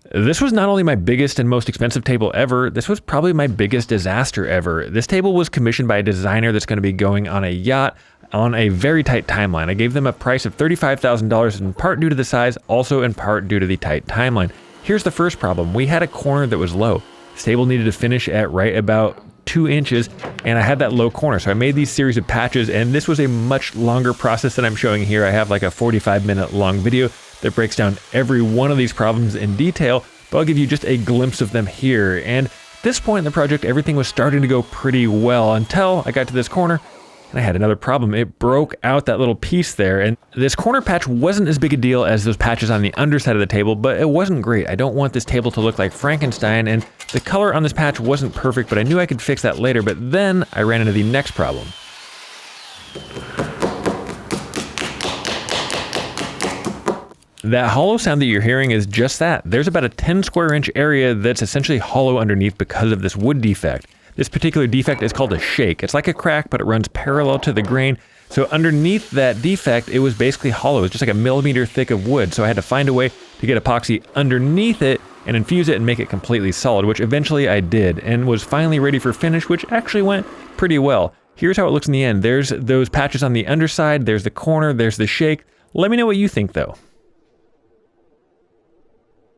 This was not only my biggest and most expensive table ever, this was probably my biggest disaster ever. This table was commissioned by a designer that's going to be going on a yacht on a very tight timeline. I gave them a price of $35,000 in part due to the size, also in part due to the tight timeline. Here's the first problem. We had a corner that was low. This table needed to finish at right about 2 inches, and I had that low corner. So I made these series of patches, and this was a much longer process than I'm showing here. I have like a 45-minute long video that breaks down every one of these problems in detail, but I'll give you just a glimpse of them here. And at this point in the project, everything was starting to go pretty well until I got to this corner and I had another problem. It broke out that little piece there, and this corner patch wasn't as big a deal as those patches on the underside of the table, but it wasn't great. I don't want this table to look like Frankenstein, and the color on this patch wasn't perfect, but I knew I could fix that later. But then I ran into the next problem. That hollow sound that you're hearing is just that. There's about a 10 square inch area that's essentially hollow underneath because of this wood defect. This particular defect is called a shake. It's like a crack, but it runs parallel to the grain. So underneath that defect, it was basically hollow. It's just like a millimeter thick of wood. So I had to find a way to get epoxy underneath it and infuse it and make it completely solid, which eventually I did and was finally ready for finish, which actually went pretty well. Here's how it looks in the end. There's those patches on the underside, there's the corner, there's the shake. Let me know what you think though.